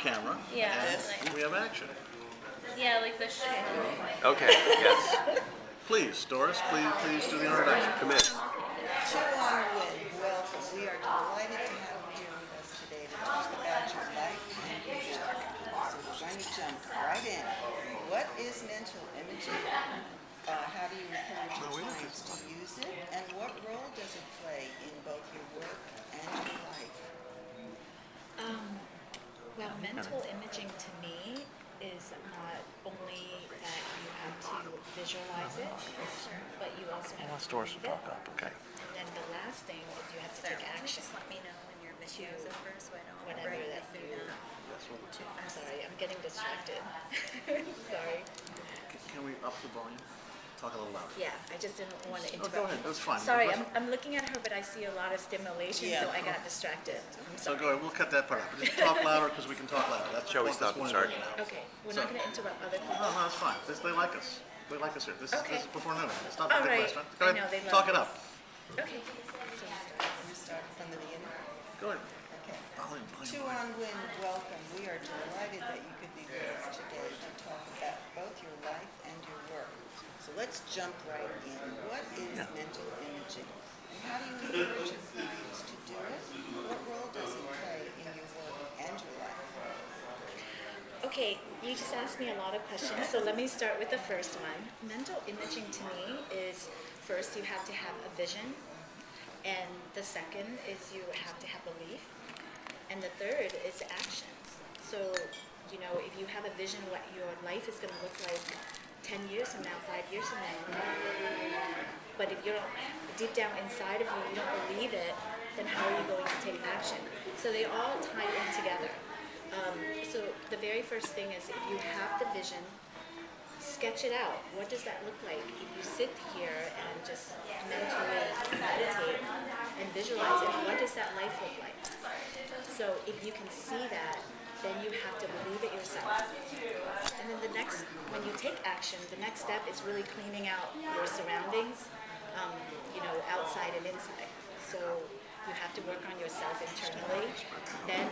camera. Yeah, And like- we have action. Yeah, like the show. Okay, yes. Please, Doris, please do the introduction. Commit. Chihuahua Win, welcome. We are delighted to have you here with us today to talk about your life and your work. So we're going to jump right in. What is mental imaging? How do you encourage your clients to use it? And what role does it play in both your work and your life? Well, mental imaging to me is not only that you have to visualize it, but you also have to Doris believe will it. talk up, okay. And then the last thing is you have to take action. Just let me know when your video is over so I don't Whatever break that the you- food too I'm fast. sorry, I'm getting distracted. Sorry. Can we up the volume? Talk a little louder. Yeah, I just didn't want to Oh, interrupt. go ahead, that's fine. Sorry, Let's- I'm looking at her, but I see a lot of stimulation, Yeah. so I got distracted. I'm So sorry. go ahead, we'll cut that part out. But just talk louder because we can talk louder. That's Shall we what this stop and one start? is now. Okay, we're So- not going to interrupt other people. No, that's fine. They like us. They like us here. This Okay. is before noon. It's not a All big right. restaurant. Go I ahead, know, they love talk it this. up. Okay. So you start. You start from the beginning? Go ahead. Okay. Volume. Chihuahua Win, welcome. We are delighted that you could be with us today to talk about both your life and your work. So let's jump right in. What is mental imaging? And how do you encourage your clients to do it? What role does it play in your work and your life? Okay, you just asked me a lot of questions, so let me start with the first one. Mental imaging to me is first you have to have a vision, and the second is you have to have belief, and the third is actions. So, you know, if you have a vision what your life is going to look like 10 years from now, 5 years from now, but if you don't, deep down inside of you, you don't believe it, then how are you going to take action? So they all tie in together. So the very first thing is if you have the vision, sketch it out. What does that look like? If you sit here and just mentally meditate and visualize it, what does that life look like? So if you can see that, then you have to believe it yourself. And then the next, when you take action, the next step is really cleaning out your surroundings, you know, outside and inside. So you have to work on yourself internally. Then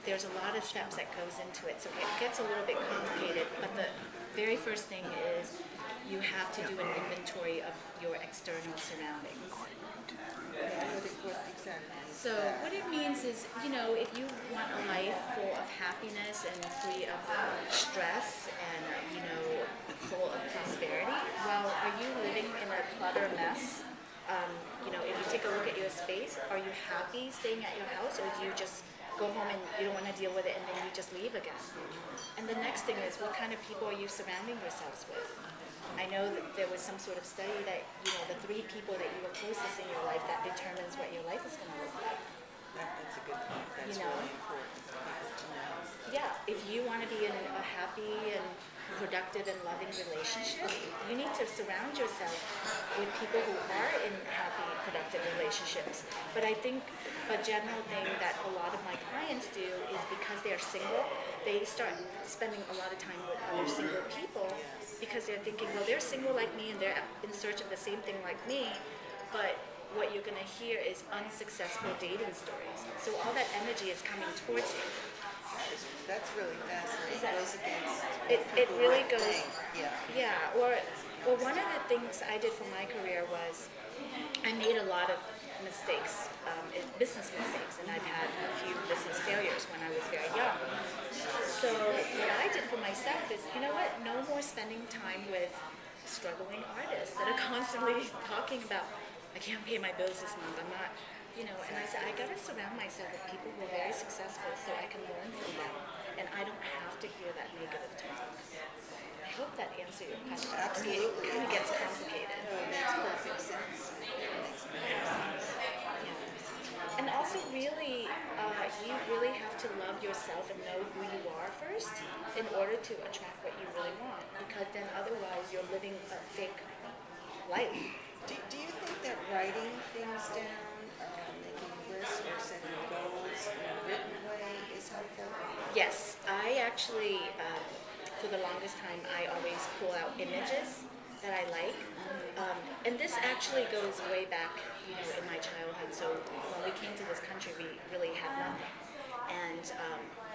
there's a lot of steps that goes into it, so it gets a little bit complicated. But the very first thing is you have to do an inventory of your external surroundings. What exactly is So that? what it means is, you know, if you want a life full of happiness and free of stress and, you know, full of prosperity, well, are you living in a clutter mess? You know, if you take a look at your space, are you happy staying at your house, or do you just go home and you don't want to deal with it and then you just leave again? And the next thing is, what kind of people are you surrounding yourselves with? I know that there was some sort of study that, you know, the 3 people that you were closest in your life, that determines what your life is going to look like. That's a good point. That's You know? really important for people to know. Yeah, if you want to be in a happy and productive and loving relationship, you need to surround yourself with people who are in happy, productive relationships. But I think a general thing that a lot of my clients do is because they're single, they start spending a lot of time with other single people because they're thinking, well, they're single like me and they're in search of the same thing like me. But what you're going to hear is unsuccessful dating stories. So all that energy is coming towards you. That's really fascinating. It goes against It people really might goes. think. Yeah. Yeah, or one of the things I did for my career was I made a lot of mistakes, business mistakes, and I've had a few business failures when I was very young. So what I did for myself is, you know what, no more spending time with struggling artists that are constantly talking about, I can't pay my bills this month, I'm not, you know, and I said, I gotta surround myself with people who are very successful so I can learn from them, and I don't have to hear that negative talk. I hope that answered your question. Absolutely. It kind of gets complicated. No, it makes perfect sense. It makes perfect sense. And also really, you really have to love yourself and know who you are first in order to attract what you really want, because then otherwise you're living a fake life. Do you think that writing things down, making lists or setting goals in a written way is helpful? Yes, I actually, for the longest time, I always pull out images that I like. And this actually goes way back, you know, in my childhood. So when we came to this country, we really had nothing. And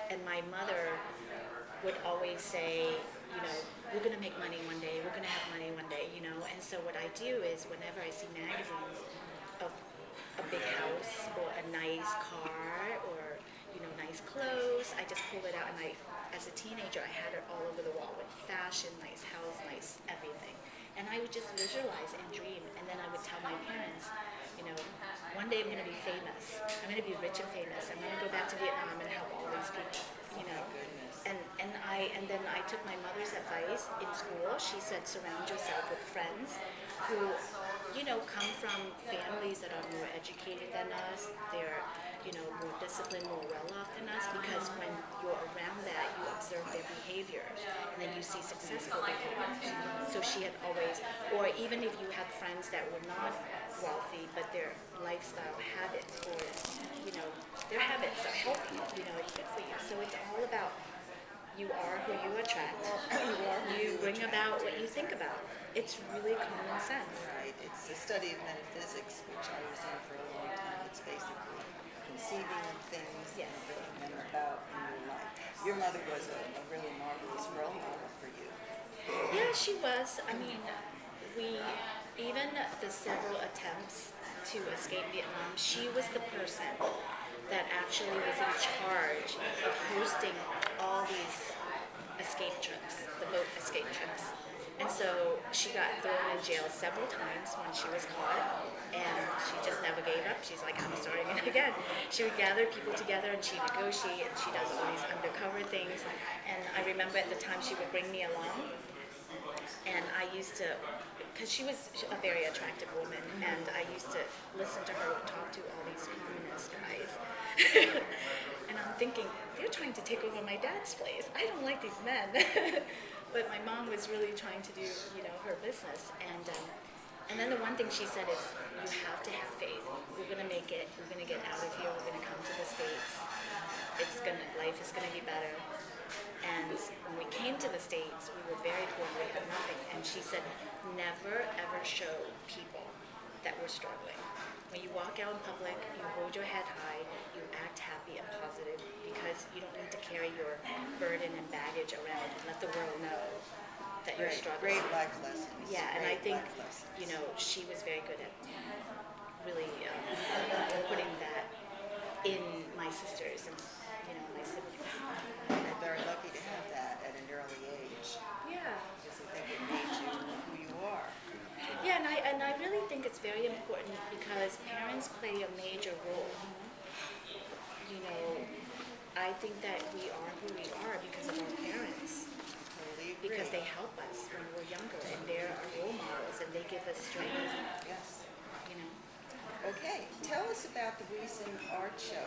And my mother would always say, you know, we're gonna make money one day, we're gonna have money one day, you know. And so what I do is whenever I see magazines of a big house or a nice car or, you know, nice clothes, I just pull it out and as a teenager, I had it all over the wall with fashion, nice house, nice everything. And I would just visualize and dream, and then I would tell my parents, you know, one day I'm gonna be famous, I'm gonna be rich and famous, I'm gonna go back to Vietnam and help all these people, you know. And then I took my mother's advice in school. She said, surround yourself with friends who, you know, come from families that are more educated than us. They're, you know, more disciplined, more well-off than us, because when you're around that, you observe their behavior, and then you see successful behavior. So she had always, or even if you had friends that were not wealthy, but their lifestyle habits, or, you know, their habits are healthy, you know, it's good for you. So it's all about you are who you attract. You bring about what you think about. It's really common sense. Right, it's the study of metaphysics, which I was in for a long time. It's basically conceiving of things Yes. and bringing them about in your life. Your mother was a really marvelous role model for you. Yeah, she was. I mean, even the several attempts to escape Vietnam, she was the person that actually was in charge of hosting all these escape trips, the boat escape trips. And so she got thrown in jail several times when she was caught, and she just never gave up. She's like, I'm starting it again. She would gather people together and she negotiate, and she does all these undercover things. And I remember at the time she would bring me along, and I used to, because she was a very attractive woman, and I used to listen to her talk to all these communist guys. And I'm thinking, they're trying to take over my dad's place. I don't like these men. But my mom was really trying to do, you know, her business. And then the one thing she said is, you have to have faith. We're gonna make it. We're gonna get out of here. We're gonna come to the States. Life is gonna be better. And when we came to the States, we were very poor. We had nothing. And she said, never ever show people that we're struggling. When you walk out in public, you hold your head high, you act happy and positive, because you don't need to carry your burden and baggage around and let the world know that you're struggling. Great life lessons. Yeah, and I Great think, life lessons. you know, she was very good at really putting that in my sisters and, you know, my siblings. You're very lucky to have that at an early age, Yeah. because I think it made you who you are. Yeah, and I really think it's very important because parents play a major role. You know, I think that we are who we are because of our parents, Totally agree. because they help us when we're younger, and they're our role models, and they give us strength, Yes. you know. Okay, tell us about the recent art show,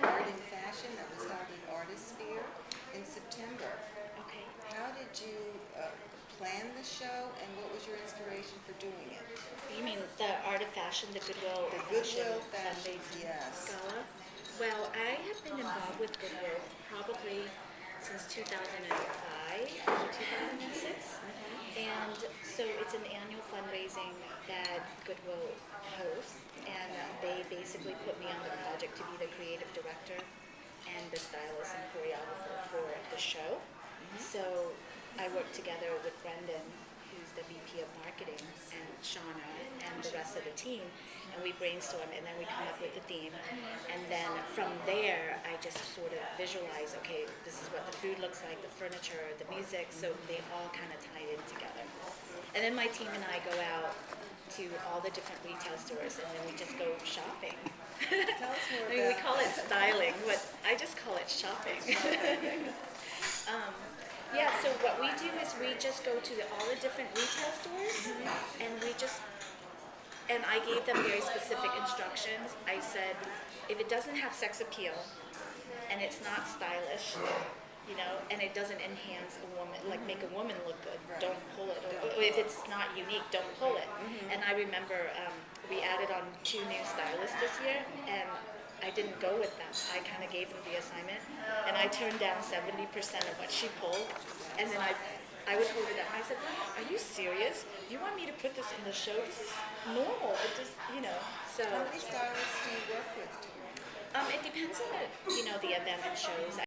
Art in Fashion, that was held at Artisphere in September. Okay. How did you plan the show, and what was your inspiration for doing it? You mean the Art of Fashion, the Goodwill The Goodwill Fashion Fashion, Fundraising yes. Gala? Well, I have been involved with Goodwill probably since 2005 or 2006. And so it's an annual fundraising that Goodwill hosts, and they basically put me on the project to be the creative director and the stylist and choreographer for the show. So I work together with Brendan, who's the VP of Marketing, and Shauna, and the rest of the team, and we brainstorm, and then we come up with a theme. And then from there, I just sort of visualize, okay, this is what the food looks like, the furniture, the music, so they all kind of tie in together. And then my team and I go out to all the different retail stores, and then we just go shopping. Tell us more I mean, we about call it styling, but I just call it shopping. Yeah, so what we do is we just go to all the different retail stores, and and I gave them very specific instructions. I said, if it doesn't have sex appeal, and it's not stylish, you know, and it doesn't enhance a woman, like make a woman look good, don't pull it. Or if it's not unique, don't pull it. And I remember we added on 2 new stylists this year, and I didn't go with them. I kind of gave them the assignment, and I turned down 70% of what she pulled, and then I would hold it up. I said, "Are you serious? You want me to put this in the show? This is normal. It just, you know." So How many stylists do you work with? it depends on the, you know, the event and shows.